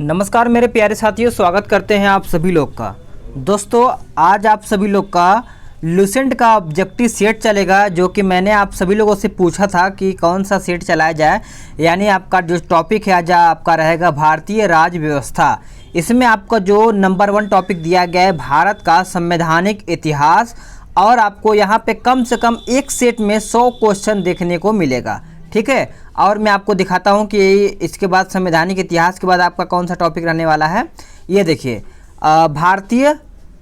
नमस्कार मेरे प्यारे साथियों, स्वागत करते हैं आप सभी लोग का। दोस्तों आज आप सभी लोग का लूसेंट का ऑब्जेक्टिव सेट चलेगा, जो कि मैंने आप सभी लोगों से पूछा था कि कौन सा सेट चलाया जाए। यानी आपका जो टॉपिक है आज आपका रहेगा भारतीय राज्य व्यवस्था। इसमें आपका जो नंबर 1 टॉपिक दिया गया है भारत का संवैधानिक इतिहास, और आपको यहाँ पे कम से कम एक सेट में 100 क्वेश्चन देखने को मिलेगा। ठीक है, और मैं आपको दिखाता हूँ कि इसके बाद संवैधानिक इतिहास के बाद आपका कौन सा टॉपिक रहने वाला है। ये देखिए, भारतीय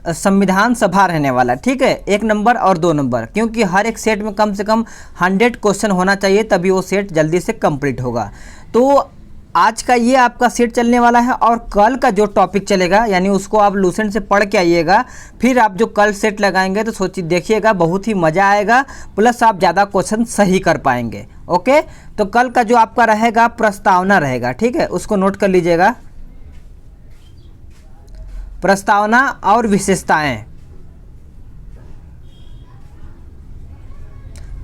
संविधान सभा रहने वाला। ठीक है, 1 नंबर और 2 नंबर, क्योंकि हर एक सेट में कम से कम 100 क्वेश्चन होना चाहिए, तभी वो सेट जल्दी से कंप्लीट होगा। तो आज का ये आपका सेट चलने वाला है, और कल का जो टॉपिक चलेगा यानी उसको आप लूसेंट से पढ़ के आइएगा। फिर आप जो कल सेट लगाएंगे तो सोचिए देखिएगा, बहुत ही मज़ा आएगा, प्लस आप ज़्यादा क्वेश्चन सही कर पाएंगे। ओके, तो कल का जो आपका रहेगा प्रस्तावना रहेगा। ठीक है, उसको नोट कर लीजिएगा। प्रस्तावना और विशेषताएं।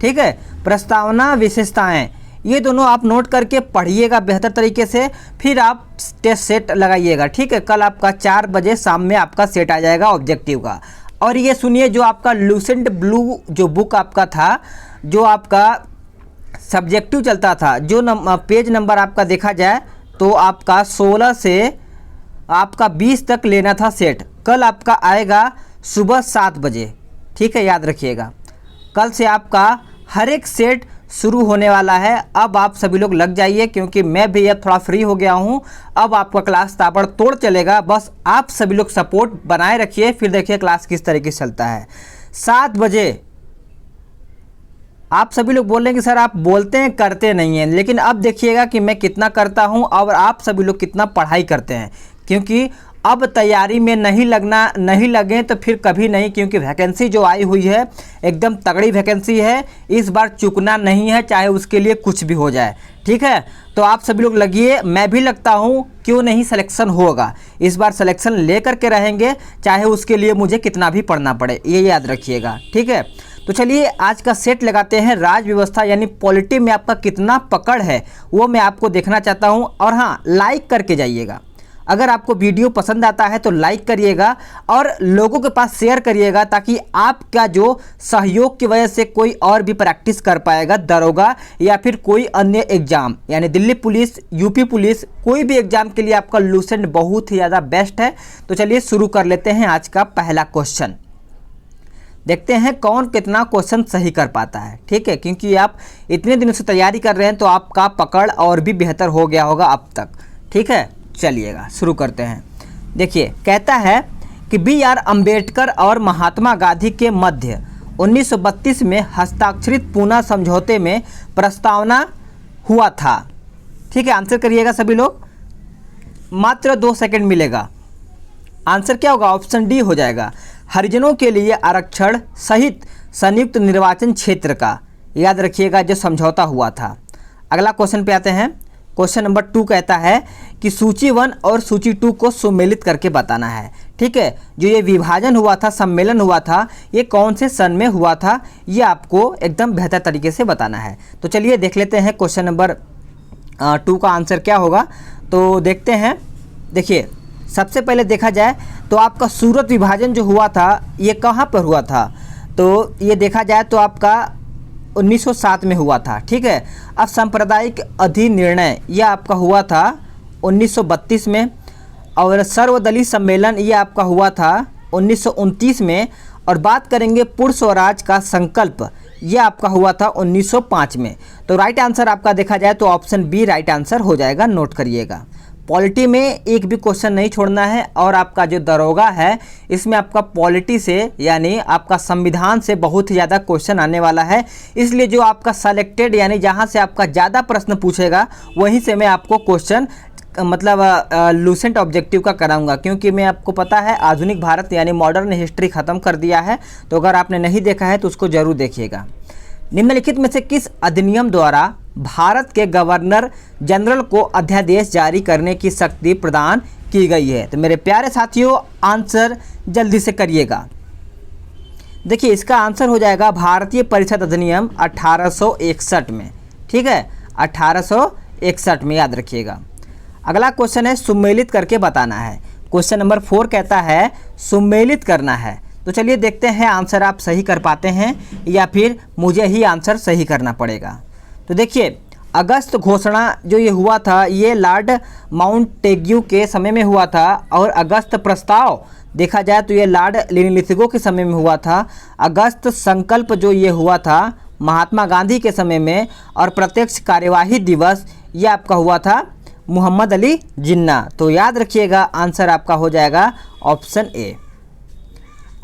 ठीक है, प्रस्तावना विशेषताएं, ये दोनों आप नोट करके पढ़िएगा बेहतर तरीके से, फिर आप टेस्ट सेट लगाइएगा। ठीक है, कल आपका 4 बजे शाम में आपका सेट आ जाएगा ऑब्जेक्टिव का। और ये सुनिए, जो आपका लूसेंट ब्लू जो बुक आपका था, जो आपका सब्जेक्टिव चलता था, जो पेज नंबर आपका देखा जाए तो आपका 16 से आपका 20 तक लेना था सेट। कल आपका आएगा सुबह 7 बजे। ठीक है, याद रखिएगा, कल से आपका हर एक सेट शुरू होने वाला है। अब आप सभी लोग लग जाइए, क्योंकि मैं भी अब थोड़ा फ्री हो गया हूँ। अब आपका क्लास ताबड़तोड़ चलेगा, बस आप सभी लोग सपोर्ट बनाए रखिए। फिर देखिए क्लास किस तरीके से चलता है। 7 बजे आप सभी लोग बोल रहे हैं कि सर आप बोलते हैं करते नहीं हैं, लेकिन अब देखिएगा कि मैं कितना करता हूं और आप सभी लोग कितना पढ़ाई करते हैं। क्योंकि अब तैयारी में नहीं लगे तो फिर कभी नहीं, क्योंकि वैकेंसी जो आई हुई है एकदम तगड़ी वैकेंसी है। इस बार चूकना नहीं है, चाहे उसके लिए कुछ भी हो जाए। ठीक है, तो आप सभी लोग लगिए, मैं भी लगता हूँ, क्यों नहीं सिलेक्शन होगा। इस बार सिलेक्शन ले करके रहेंगे, चाहे उसके लिए मुझे कितना भी पढ़ना पड़े, ये याद रखिएगा। ठीक है, तो चलिए आज का सेट लगाते हैं। राज्य व्यवस्था यानी पॉलिटी में आपका कितना पकड़ है वो मैं आपको देखना चाहता हूं। और हाँ, लाइक करके जाइएगा। अगर आपको वीडियो पसंद आता है तो लाइक करिएगा और लोगों के पास शेयर करिएगा, ताकि आपका जो सहयोग की वजह से कोई और भी प्रैक्टिस कर पाएगा, दरोगा या फिर कोई अन्य एग्जाम, यानी दिल्ली पुलिस, यूपी पुलिस, कोई भी एग्जाम के लिए आपका लूसेंट बहुत ही ज़्यादा बेस्ट है। तो चलिए शुरू कर लेते हैं आज का पहला क्वेश्चन। देखते हैं कौन कितना क्वेश्चन सही कर पाता है। ठीक है, क्योंकि आप इतने दिनों से तैयारी कर रहे हैं तो आपका पकड़ और भी बेहतर हो गया होगा अब तक। ठीक है, चलिएगा शुरू करते हैं। देखिए, कहता है कि BR अम्बेडकर और महात्मा गांधी के मध्य 1932 में हस्ताक्षरित पूना समझौते में प्रस्तावना हुआ था। ठीक है, आंसर करिएगा सभी लोग, मात्र 2 सेकंड मिलेगा। आंसर क्या होगा? ऑप्शन डी हो जाएगा, हरिजनों के लिए आरक्षण सहित संयुक्त निर्वाचन क्षेत्र का। याद रखिएगा, जो समझौता हुआ था। अगला क्वेश्चन पे आते हैं। क्वेश्चन नंबर 2 कहता है कि सूची 1 और सूची 2 को सुमेलित करके बताना है। ठीक है, जो ये विभाजन हुआ था, सम्मेलन हुआ था, ये कौन से सन में हुआ था, ये आपको एकदम बेहतर तरीके से बताना है। तो चलिए देख लेते हैं क्वेश्चन नंबर 2 का आंसर क्या होगा। तो देखते हैं। देखिए, सबसे पहले देखा जाए तो आपका सूरत विभाजन जो हुआ था ये कहाँ पर हुआ था, तो ये देखा जाए तो आपका 1907 में हुआ था। ठीक है, अब सांप्रदायिक अधिनिर्णय ये आपका हुआ था 1932 में, और सर्वदलीय सम्मेलन ये आपका हुआ था 1929 में, और बात करेंगे पूर्ण स्वराज का संकल्प ये आपका हुआ था 1905 में। तो राइट आंसर आपका देखा जाए तो ऑप्शन बी राइट आंसर हो जाएगा, नोट करिएगा। पॉलिटी में एक भी क्वेश्चन नहीं छोड़ना है, और आपका जो दरोगा है इसमें आपका पॉलिटी से यानी आपका संविधान से बहुत ही ज़्यादा क्वेश्चन आने वाला है। इसलिए जो आपका सेलेक्टेड यानी जहां से आपका ज़्यादा प्रश्न पूछेगा वहीं से मैं आपको क्वेश्चन मतलब लूसेंट ऑब्जेक्टिव का कराऊंगा, क्योंकि मैं आपको पता है आधुनिक भारत यानी मॉडर्न हिस्ट्री ख़त्म कर दिया है। तो अगर आपने नहीं देखा है तो उसको ज़रूर देखिएगा। निम्नलिखित में से किस अधिनियम द्वारा भारत के गवर्नर जनरल को अध्यादेश जारी करने की शक्ति प्रदान की गई है? तो मेरे प्यारे साथियों, आंसर जल्दी से करिएगा। देखिए, इसका आंसर हो जाएगा भारतीय परिषद अधिनियम 1861 में। ठीक है, 1861 में, याद रखिएगा। अगला क्वेश्चन है सुमेलित करके बताना है। क्वेश्चन नंबर 4 कहता है सुमेलित करना है। तो चलिए देखते हैं आंसर आप सही कर पाते हैं या फिर मुझे ही आंसर सही करना पड़ेगा। तो देखिए अगस्त घोषणा जो ये हुआ था ये लॉर्ड माउंटेग्यू के समय में हुआ था, और अगस्त प्रस्ताव देखा जाए तो ये लॉर्ड लिनलिथगो के समय में हुआ था। अगस्त संकल्प जो ये हुआ था महात्मा गांधी के समय में, और प्रत्यक्ष कार्यवाही दिवस ये आपका हुआ था मोहम्मद अली जिन्ना। तो याद रखिएगा आंसर आपका हो जाएगा ऑप्शन ए।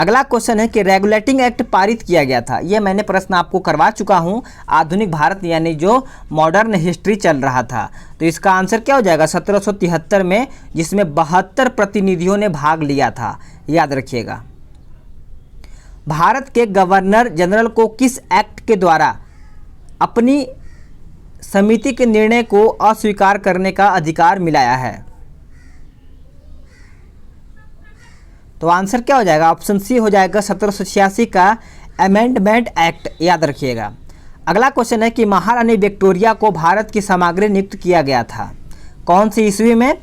अगला क्वेश्चन है कि रेगुलेटिंग एक्ट पारित किया गया था। ये मैंने प्रश्न आपको करवा चुका हूँ, आधुनिक भारत यानी जो मॉडर्न हिस्ट्री चल रहा था। तो इसका आंसर क्या हो जाएगा 1773 में, जिसमें 72 प्रतिनिधियों ने भाग लिया था। याद रखिएगा। भारत के गवर्नर जनरल को किस एक्ट के द्वारा अपनी समिति के निर्णय को अस्वीकार करने का अधिकार मिलाया है? तो आंसर क्या हो जाएगा ऑप्शन सी हो जाएगा 1786 का अमेंडमेंट एक्ट। याद रखिएगा। अगला क्वेश्चन है कि महारानी विक्टोरिया को भारत की सामग्री नियुक्त किया गया था कौन सी ईस्वी में?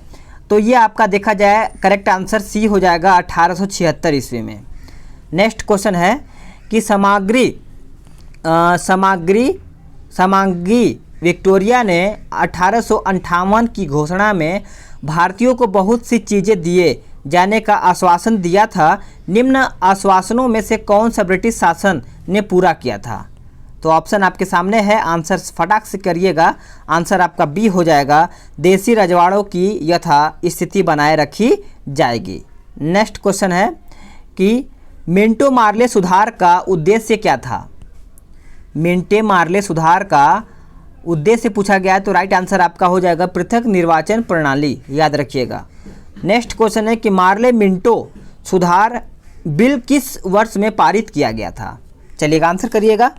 तो ये आपका देखा जाए करेक्ट आंसर सी हो जाएगा 1876 ईस्वी में। नेक्स्ट क्वेश्चन है कि समांगी विक्टोरिया ने 1858 की घोषणा में भारतीयों को बहुत सी चीज़ें दिए जाने का आश्वासन दिया था। निम्न आश्वासनों में से कौन सा ब्रिटिश शासन ने पूरा किया था? तो ऑप्शन आपके सामने है, आंसर फटाक से करिएगा। आंसर आपका बी हो जाएगा, देसी रजवाड़ों की यथा स्थिति बनाए रखी जाएगी। नेक्स्ट क्वेश्चन है कि मिंटो मार्ले सुधार का उद्देश्य क्या था? मिंटे मार्ले सुधार का उद्देश्य पूछा गया है, तो राइट आंसर आपका हो जाएगा पृथक निर्वाचन प्रणाली। याद रखिएगा। नेक्स्ट क्वेश्चन है कि मार्ले मिंटो सुधार बिल किस वर्ष में पारित किया गया था? चलिएगा आंसर करिएगा।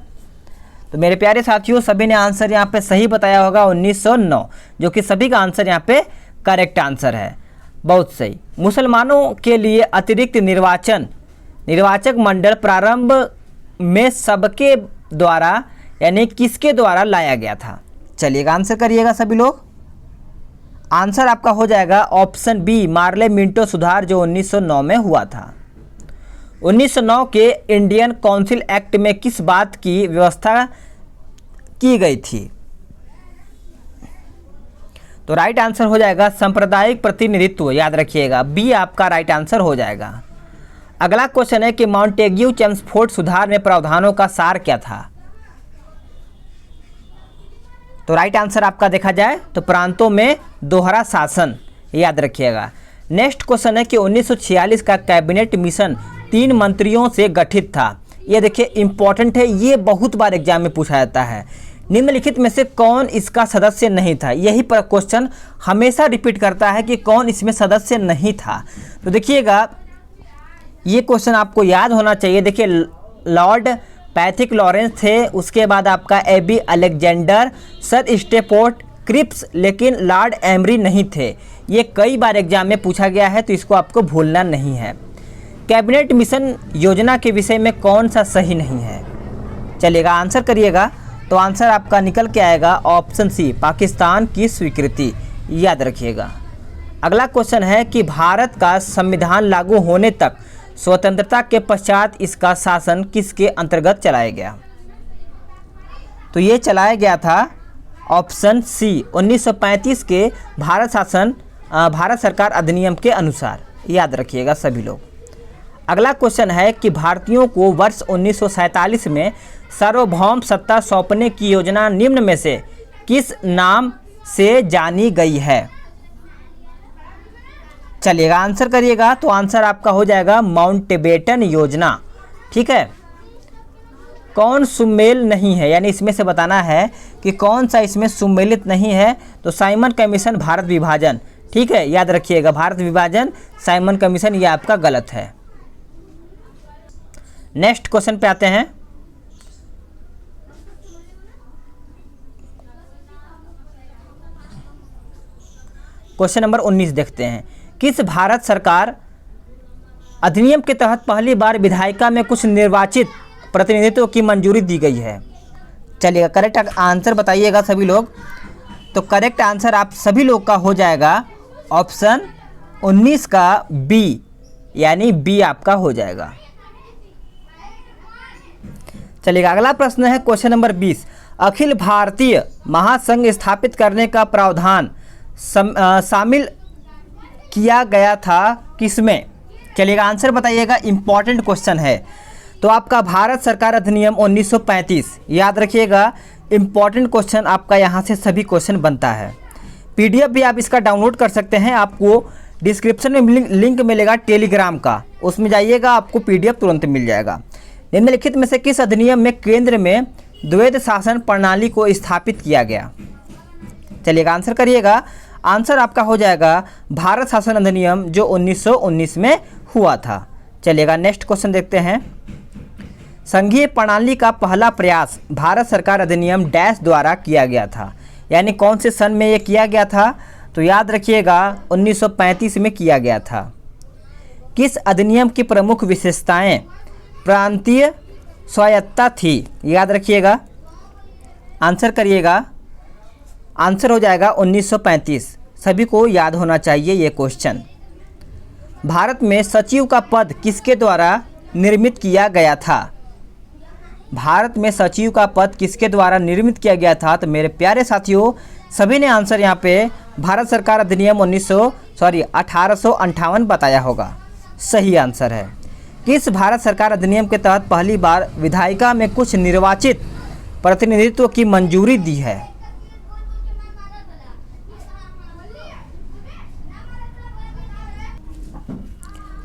तो मेरे प्यारे साथियों सभी ने आंसर यहाँ पे सही बताया होगा 1909, जो कि सभी का आंसर यहाँ पे करेक्ट आंसर है। बहुत सही। मुसलमानों के लिए अतिरिक्त निर्वाचक मंडल प्रारंभ में सबके द्वारा यानी किसके द्वारा लाया गया था? चलिएगा आंसर करिएगा सभी लोग। आंसर आपका हो जाएगा ऑप्शन बी, मार्ले मिंटो सुधार जो 1909 में हुआ था। 1909 के इंडियन काउंसिल एक्ट में किस बात की व्यवस्था की गई थी? तो राइट आंसर हो जाएगा सांप्रदायिक प्रतिनिधित्व। याद रखिएगा, बी आपका राइट आंसर हो जाएगा। अगला क्वेश्चन है कि मॉन्टेग्यू चेम्सफोर्ड सुधार में प्रावधानों का सार क्या था? तो राइट आंसर आपका देखा जाए तो प्रांतों में दोहरा शासन। याद रखिएगा। नेक्स्ट क्वेश्चन है कि 1946 का कैबिनेट मिशन 3 मंत्रियों से गठित था। ये देखिए इंपॉर्टेंट है, ये बहुत बार एग्जाम में पूछा जाता है। निम्नलिखित में से कौन इसका सदस्य नहीं था? यही पर क्वेश्चन हमेशा रिपीट करता है कि कौन इसमें सदस्य नहीं था। तो देखिएगा ये क्वेश्चन आपको याद होना चाहिए। देखिए लॉर्ड पैथिक लॉरेंस थे, उसके बाद आपका AB Alexander, sir Stafford Cripps, लेकिन लॉर्ड एमरी नहीं थे। ये कई बार एग्जाम में पूछा गया है, तो इसको आपको भूलना नहीं है। कैबिनेट मिशन योजना के विषय में कौन सा सही नहीं है? चलिएगा आंसर करिएगा। तो आंसर आपका निकल के आएगा ऑप्शन सी, पाकिस्तान की स्वीकृति। याद रखिएगा। अगला क्वेश्चन है कि भारत का संविधान लागू होने तक स्वतंत्रता के पश्चात इसका शासन किसके अंतर्गत चलाया गया? तो ये चलाया गया था ऑप्शन सी 1935 के भारत सरकार अधिनियम के अनुसार। याद रखिएगा सभी लोग। अगला क्वेश्चन है कि भारतीयों को वर्ष 1947 में सार्वभौम सत्ता सौंपने की योजना निम्न में से किस नाम से जानी गई है? चलिएगा आंसर करिएगा। तो आंसर आपका हो जाएगा माउंटबेटन योजना। ठीक है। कौन सुमेल नहीं है, यानी इसमें से बताना है कि कौन सा इसमें सुमेलित नहीं है। तो साइमन कमीशन, भारत विभाजन। ठीक है, याद रखिएगा भारत विभाजन, साइमन कमीशन, ये आपका गलत है। नेक्स्ट क्वेश्चन पे आते हैं। क्वेश्चन नंबर 19 देखते हैं। किस भारत सरकार अधिनियम के तहत पहली बार विधायिका में कुछ निर्वाचित प्रतिनिधित्व की मंजूरी दी गई है? चलिएगा करेक्ट आंसर बताइएगा सभी लोग। तो करेक्ट आंसर आप सभी लोग का हो जाएगा ऑप्शन 19 का बी, यानी बी आपका हो जाएगा। चलिएगा, अगला प्रश्न है क्वेश्चन नंबर 20। अखिल भारतीय महासंघ स्थापित करने का प्रावधान शामिल किया गया था किसमें? चलिएगा, आंसर बताइएगा, इंपॉर्टेंट क्वेश्चन है। तो आपका भारत सरकार अधिनियम 1935, याद रखिएगा, इंपॉर्टेंट क्वेश्चन आपका यहाँ से सभी क्वेश्चन बनता है। पीडीएफ भी आप इसका डाउनलोड कर सकते हैं, आपको डिस्क्रिप्शन में लिंक मिलेगा टेलीग्राम का, उसमें जाइएगा, आपको पीडीएफ तुरंत मिल जाएगा। निम्नलिखित में से किस अधिनियम में केंद्र में द्वैध शासन प्रणाली को स्थापित किया गया? चलिएगा, आंसर करिएगा। आंसर आपका हो जाएगा भारत शासन अधिनियम जो 1919 में हुआ था। चलिएगा, नेक्स्ट क्वेश्चन देखते हैं। संघीय प्रणाली का पहला प्रयास भारत सरकार अधिनियम डैश द्वारा किया गया था, यानी कौन से सन में ये किया गया था? तो याद रखिएगा 1935 में किया गया था। किस अधिनियम की प्रमुख विशेषताएं प्रांतीय स्वायत्तता थी? याद रखिएगा, आंसर करिएगा। आंसर हो जाएगा 1935, सभी को याद होना चाहिए ये क्वेश्चन। भारत में सचिव का पद किसके द्वारा निर्मित किया गया था? भारत में सचिव का पद किसके द्वारा निर्मित किया गया था? तो मेरे प्यारे साथियों, सभी ने आंसर यहाँ पे भारत सरकार अधिनियम 1858 बताया होगा, सही आंसर है। किस भारत सरकार अधिनियम के तहत पहली बार विधायिका में कुछ निर्वाचित प्रतिनिधित्व की मंजूरी दी है?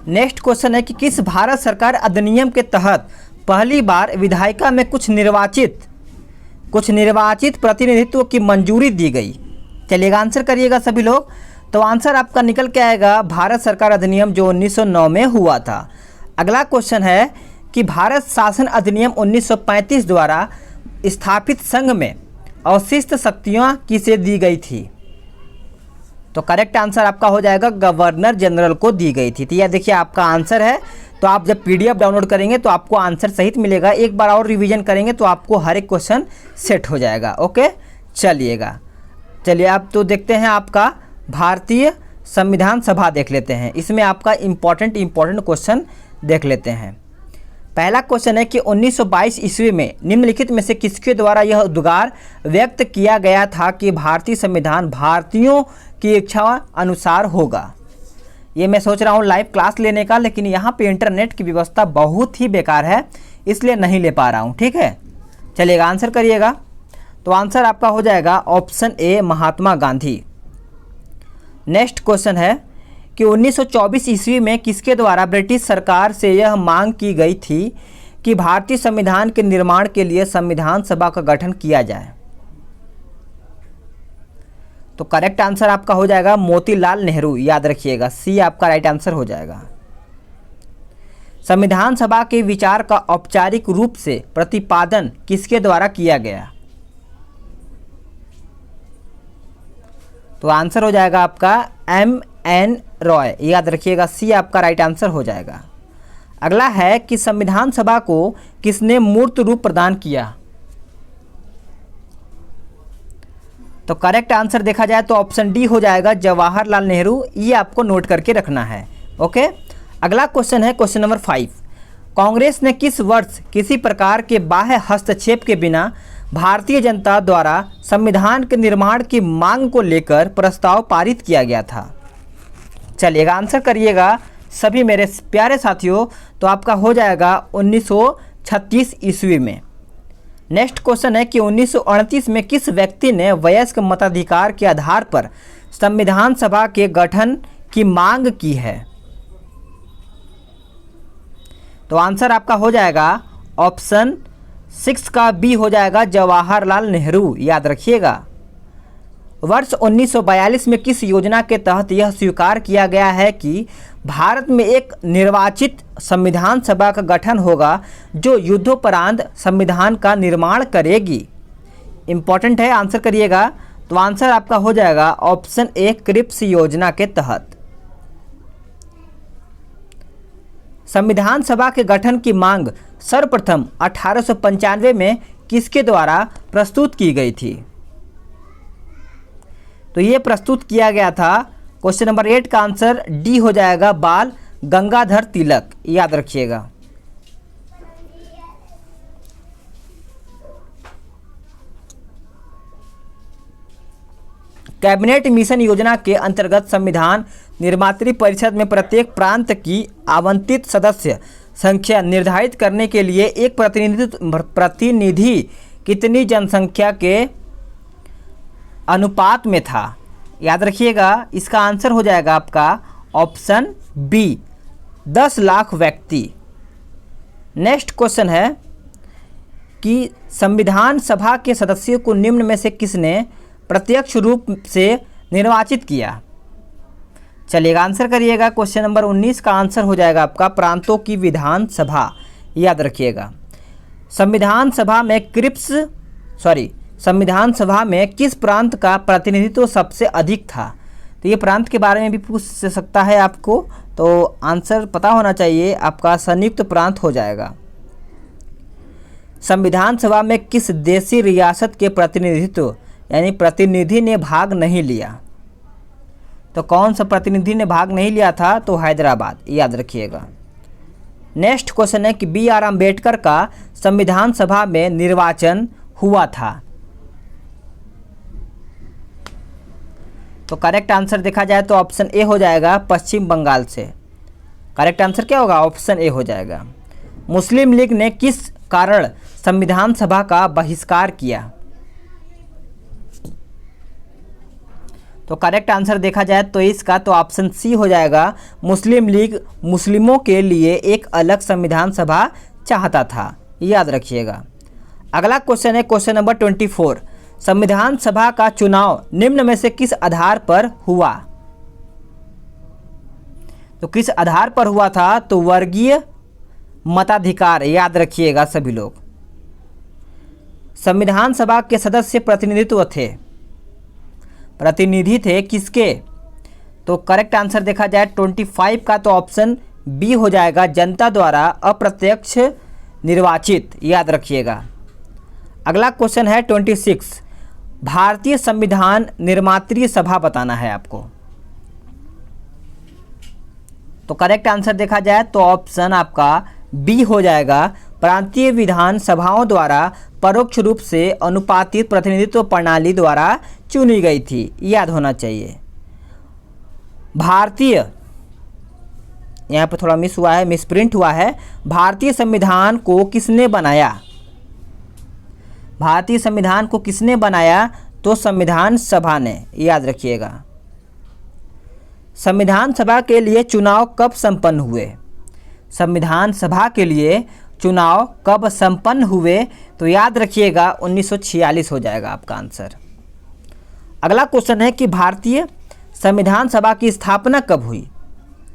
नेक्स्ट क्वेश्चन है कि किस भारत सरकार अधिनियम के तहत पहली बार विधायिका में कुछ निर्वाचित प्रतिनिधित्व की मंजूरी दी गई? चलिएगा, आंसर करिएगा सभी लोग। तो आंसर आपका निकल के आएगा भारत सरकार अधिनियम जो 1909 में हुआ था। अगला क्वेश्चन है कि भारत शासन अधिनियम 1935 द्वारा स्थापित संघ में अवशिष्ट शक्तियाँ किसे दी गई थी? तो करेक्ट आंसर आपका हो जाएगा गवर्नर जनरल को दी गई थी। तो यह देखिए आपका आंसर है। तो आप जब पीडीएफ डाउनलोड करेंगे तो आपको आंसर सहित मिलेगा, एक बार और रिवीजन करेंगे तो आपको हर एक क्वेश्चन सेट हो जाएगा। ओके, चलिए आप तो देखते हैं आपका भारतीय संविधान सभा देख लेते हैं, इसमें आपका इम्पॉर्टेंट क्वेश्चन देख लेते हैं। पहला क्वेश्चन है कि 1922 ईस्वी में निम्नलिखित में से किसके द्वारा यह उद्गार व्यक्त किया गया था कि भारतीय संविधान भारतीयों की इच्छा अनुसार होगा? ये मैं सोच रहा हूँ लाइव क्लास लेने का, लेकिन यहाँ पे इंटरनेट की व्यवस्था बहुत ही बेकार है, इसलिए नहीं ले पा रहा हूँ। ठीक है, चलिएगा, आंसर करिएगा। तो आंसर आपका हो जाएगा option A, Mahatma Gandhi. Next question है कि 1924 ईस्वी में किसके द्वारा ब्रिटिश सरकार से यह मांग की गई थी कि भारतीय संविधान के निर्माण के लिए संविधान सभा का गठन किया जाए? तो करेक्ट आंसर आपका हो जाएगा मोतीलाल नेहरू, याद रखिएगा, सी आपका राइट आंसर हो जाएगा। संविधान सभा के विचार का औपचारिक रूप से प्रतिपादन किसके द्वारा किया गया? तो आंसर हो जाएगा आपका M.N. रॉय, याद रखिएगा, सी आपका राइट आंसर हो जाएगा। अगला है कि संविधान सभा को किसने मूर्त रूप प्रदान किया? तो करेक्ट आंसर देखा जाए तो ऑप्शन डी हो जाएगा, जवाहरलाल नेहरू। ये आपको नोट करके रखना है। ओके, अगला क्वेश्चन है क्वेश्चन नंबर 5। कांग्रेस ने किस वर्ष किसी प्रकार के बाह्य हस्तक्षेप के बिना भारतीय जनता द्वारा संविधान के निर्माण की मांग को लेकर प्रस्ताव पारित किया गया था? चलिएगा, आंसर करिएगा सभी मेरे प्यारे साथियों। तो आपका हो जाएगा 1936 ईस्वी में। नेक्स्ट क्वेश्चन है कि 1938 में किस व्यक्ति ने वयस्क मताधिकार के आधार पर संविधान सभा के गठन की मांग की है? तो आंसर आपका हो जाएगा ऑप्शन 6 का बी हो जाएगा, जवाहरलाल नेहरू, याद रखिएगा। वर्ष 1942 में किस योजना के तहत यह स्वीकार किया गया है कि भारत में एक निर्वाचित संविधान सभा का गठन होगा जो युद्धोपरांत संविधान का निर्माण करेगी? इंपॉर्टेंट है, आंसर करिएगा। तो आंसर आपका हो जाएगा ऑप्शन ए, क्रिप्स योजना के तहत। संविधान सभा के गठन की मांग सर्वप्रथम 1895 में किसके द्वारा प्रस्तुत की गई थी? तो ये प्रस्तुत किया गया था। क्वेश्चन नंबर 8 का आंसर डी हो जाएगा, बाल गंगाधर तिलक, याद रखिएगा। कैबिनेट मिशन योजना के अंतर्गत संविधान निर्मात्री परिषद में प्रत्येक प्रांत की आवंटित सदस्य संख्या निर्धारित करने के लिए एक प्रतिनिधि कितनी जनसंख्या के अनुपात में था? याद रखिएगा, इसका आंसर हो जाएगा आपका ऑप्शन बी, 10 लाख व्यक्ति। नेक्स्ट क्वेश्चन है कि संविधान सभा के सदस्यों को निम्न में से किसने प्रत्यक्ष रूप से निर्वाचित किया? चलिएगा आंसर करिएगा। क्वेश्चन नंबर 19 का आंसर हो जाएगा आपका प्रांतों की विधान सभा, याद रखिएगा। संविधान सभा में किस प्रांत का प्रतिनिधित्व सबसे अधिक था? तो ये प्रांत के बारे में भी पूछ सकता है आपको, तो आंसर पता होना चाहिए, आपका संयुक्त प्रांत हो जाएगा। संविधान सभा में किस देशी रियासत के प्रतिनिधित्व यानी प्रतिनिधि ने भाग नहीं लिया? तो कौन सा प्रतिनिधि ने भाग नहीं लिया था? तो हैदराबाद, याद रखिएगा। नेक्स्ट क्वेश्चन है कि बी आर अम्बेडकर का संविधान सभा में निर्वाचन हुआ था। तो करेक्ट आंसर देखा जाए तो ऑप्शन ए हो जाएगा, पश्चिम बंगाल से। करेक्ट आंसर क्या होगा? ऑप्शन ए हो जाएगा। मुस्लिम लीग ने किस कारण संविधान सभा का बहिष्कार किया? तो करेक्ट आंसर देखा जाए तो इसका तो ऑप्शन सी हो जाएगा, मुस्लिम लीग मुस्लिमों के लिए एक अलग संविधान सभा चाहता था, याद रखिएगा। अगला क्वेश्चन है क्वेश्चन नंबर 24, संविधान सभा का चुनाव निम्न में से किस आधार पर हुआ? तो किस आधार पर हुआ था? तो वर्गीय मताधिकार, याद रखिएगा सभी लोग। संविधान सभा के सदस्य प्रतिनिधि थे किसके? तो करेक्ट आंसर देखा जाए 25 का तो ऑप्शन बी हो जाएगा, जनता द्वारा अप्रत्यक्ष निर्वाचित, याद रखिएगा। अगला क्वेश्चन है 26, भारतीय संविधान निर्मात्री सभा बताना है आपको। तो करेक्ट आंसर देखा जाए तो ऑप्शन आपका बी हो जाएगा, प्रांतीय विधान सभाओं द्वारा परोक्ष रूप से अनुपातित प्रतिनिधित्व प्रणाली द्वारा चुनी गई थी, याद होना चाहिए। भारतीय, यहाँ पे थोड़ा मिस हुआ है, मिसप्रिंट हुआ है। भारतीय संविधान को किसने बनाया? भारतीय संविधान को किसने बनाया? तो संविधान सभा ने, याद रखिएगा। संविधान सभा के लिए चुनाव कब संपन्न हुए? संविधान सभा के लिए चुनाव कब संपन्न हुए? तो याद रखिएगा 1946 हो जाएगा आपका आंसर। अगला क्वेश्चन है कि भारतीय संविधान सभा की स्थापना कब हुई?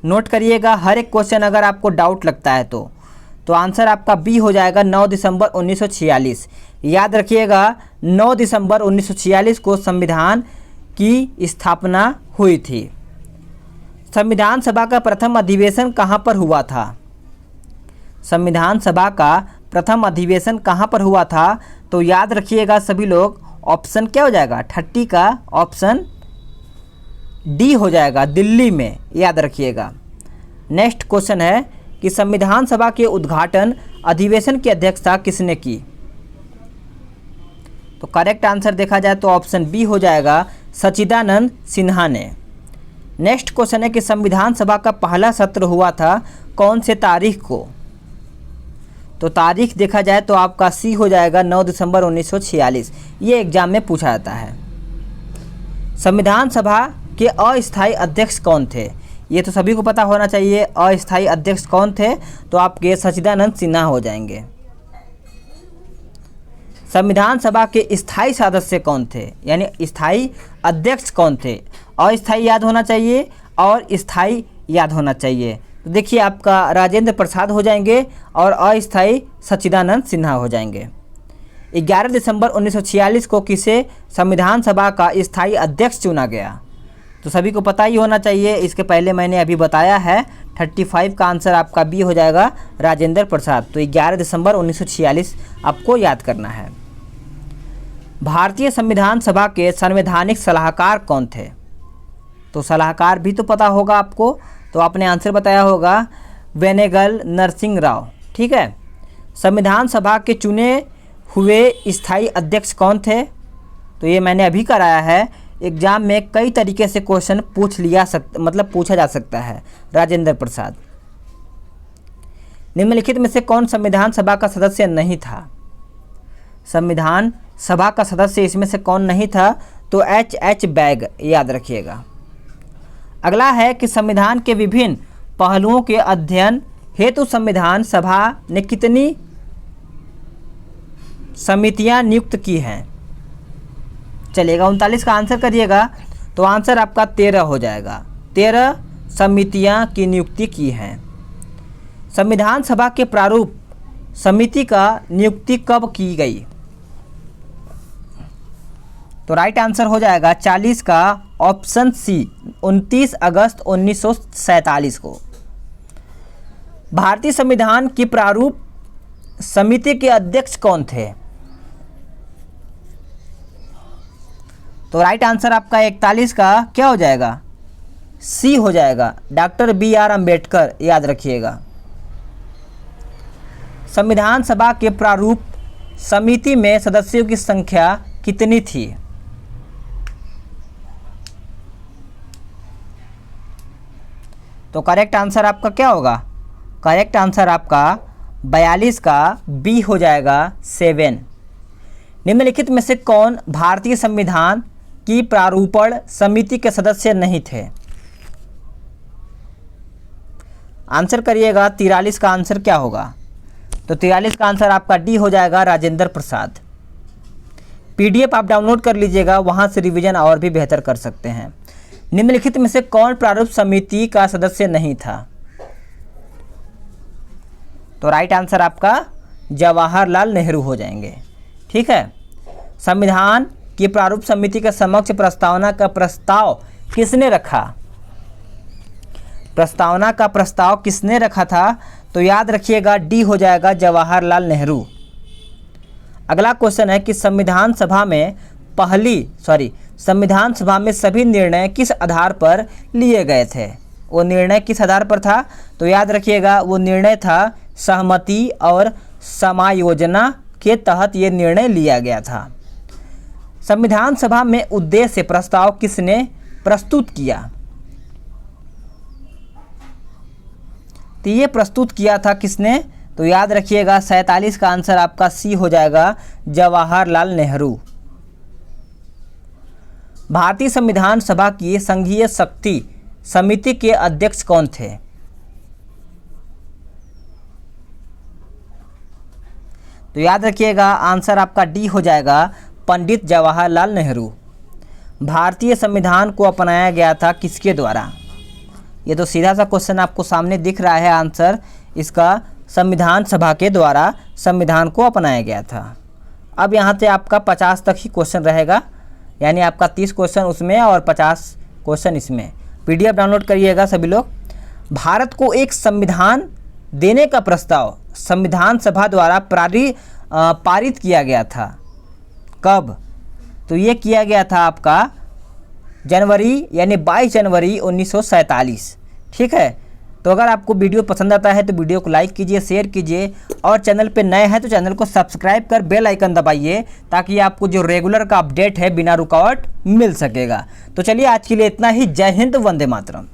नोट करिएगा, हर एक क्वेश्चन अगर आपको डाउट लगता है तो आंसर आपका बी हो जाएगा, 9 दिसंबर 1946। याद रखिएगा 9 दिसंबर 1946 को संविधान की स्थापना हुई थी। संविधान सभा का प्रथम अधिवेशन कहाँ पर हुआ था? संविधान सभा का प्रथम अधिवेशन कहाँ पर हुआ था? तो याद रखिएगा सभी लोग, ऑप्शन क्या हो जाएगा? 30 का ऑप्शन डी हो जाएगा, दिल्ली में, याद रखिएगा। नेक्स्ट क्वेश्चन है कि संविधान सभा के उद्घाटन अधिवेशन की अध्यक्षता किसने की? तो करेक्ट आंसर देखा जाए तो ऑप्शन बी हो जाएगा, सच्चिदानंद सिन्हा ने। नेक्स्ट क्वेश्चन है कि संविधान सभा का पहला सत्र हुआ था कौन से तारीख को? तो तारीख देखा जाए तो आपका सी हो जाएगा, 9 दिसंबर 1946। ये एग्जाम में पूछा जाता है। संविधान सभा के अस्थायी अध्यक्ष कौन थे? ये तो सभी को पता होना चाहिए, अस्थायी अध्यक्ष कौन थे? तो आपके सच्चिदानंद सिन्हा हो जाएंगे। संविधान सभा के स्थायी सदस्य कौन थे, यानी स्थायी अध्यक्ष कौन थे? अस्थायी याद होना चाहिए और स्थायी याद होना चाहिए। तो देखिए आपका राजेंद्र प्रसाद हो जाएंगे और अस्थायी सच्चिदानंद सिन्हा हो जाएंगे। 11 दिसंबर 1946 को किसे संविधान सभा का स्थायी अध्यक्ष चुना गया? तो सभी को पता ही होना चाहिए, इसके पहले मैंने अभी बताया है। 35 का आंसर आपका बी हो जाएगा, राजेंद्र प्रसाद। तो 11 दिसंबर 1946 आपको याद करना है। भारतीय संविधान सभा के संवैधानिक सलाहकार कौन थे? तो सलाहकार भी तो पता होगा आपको, तो आपने आंसर बताया होगा वेनेगल नरसिंह राव। ठीक है। संविधान सभा के चुने हुए स्थायी अध्यक्ष कौन थे? तो ये मैंने अभी कराया है, एग्जाम में कई तरीके से क्वेश्चन पूछा जा सकता है। राजेंद्र प्रसाद। निम्नलिखित में से कौन संविधान सभा का सदस्य नहीं था? संविधान सभा का सदस्य इसमें से कौन नहीं था? तो एच बैग, याद रखिएगा। अगला है कि संविधान के विभिन्न पहलुओं के अध्ययन हेतु संविधान सभा ने कितनी समितियां नियुक्त की हैं? चलिएगा, 39 का आंसर करिएगा, तो आंसर आपका 13 हो जाएगा। 13 समितियां की नियुक्ति की हैं। संविधान सभा के प्रारूप समिति का नियुक्ति कब की गई? तो राइट आंसर हो जाएगा 40 का ऑप्शन सी, 29 अगस्त 1947 को। भारतीय संविधान की प्रारूप समिति के अध्यक्ष कौन थे? तो राइट आंसर आपका 41 का क्या हो जाएगा? सी हो जाएगा, डॉक्टर BR अम्बेडकर, याद रखिएगा। संविधान सभा के प्रारूप समिति में सदस्यों की संख्या कितनी थी? तो करेक्ट आंसर आपका क्या होगा? करेक्ट आंसर आपका 42 का बी हो जाएगा, 7। निम्नलिखित में से कौन भारतीय संविधान की प्रारूपण समिति के सदस्य नहीं थे? आंसर करिएगा, 43 का आंसर क्या होगा? तो 43 का आंसर आपका डी हो जाएगा, राजेंद्र प्रसाद। PDF आप डाउनलोड कर लीजिएगा, वहां से रिवीजन और भी बेहतर कर सकते हैं। निम्नलिखित में से कौन प्रारूप समिति का सदस्य नहीं था? तो राइट आंसर आपका जवाहरलाल नेहरू हो जाएंगे। ठीक है। संविधान की प्रारूप समिति के समक्ष प्रस्तावना का प्रस्ताव किसने रखा? प्रस्तावना का प्रस्ताव किसने रखा था? तो याद रखिएगा, डी हो जाएगा, जवाहरलाल नेहरू। अगला क्वेश्चन है कि संविधान सभा में सभी निर्णय किस आधार पर लिए गए थे? वो निर्णय किस आधार पर था? तो याद रखिएगा, वो निर्णय था सहमति और समायोजना के तहत ये निर्णय लिया गया था। संविधान सभा में उद्देश्य प्रस्ताव किसने प्रस्तुत किया? तो ये प्रस्तुत किया था किसने? तो याद रखिएगा, 47 का आंसर आपका सी हो जाएगा, जवाहरलाल नेहरू। भारतीय संविधान सभा की संघीय शक्ति समिति के अध्यक्ष कौन थे? तो याद रखिएगा, आंसर आपका डी हो जाएगा, पंडित जवाहरलाल नेहरू। भारतीय संविधान को अपनाया गया था किसके द्वारा? ये तो सीधा सा क्वेश्चन आपको सामने दिख रहा है, आंसर इसका संविधान सभा के द्वारा संविधान को अपनाया गया था। अब यहाँ से आपका 50 तक ही क्वेश्चन रहेगा, यानी आपका 30 क्वेश्चन उसमें और 50 क्वेश्चन इसमें। PDF डाउनलोड करिएगा सभी लोग। भारत को एक संविधान देने का प्रस्ताव संविधान सभा द्वारा पारित किया गया था। कब? तो ये किया गया था आपका जनवरी, यानी 22 जनवरी 1947। ठीक है। तो अगर आपको वीडियो पसंद आता है तो वीडियो को लाइक कीजिए, शेयर कीजिए, और चैनल पे नए हैं तो चैनल को सब्सक्राइब कर बेल आइकन दबाइए, ताकि आपको जो रेगुलर का अपडेट है बिना रुकावट मिल सकेगा। तो चलिए आज के लिए इतना ही। जय हिंद, वंदे मातरम।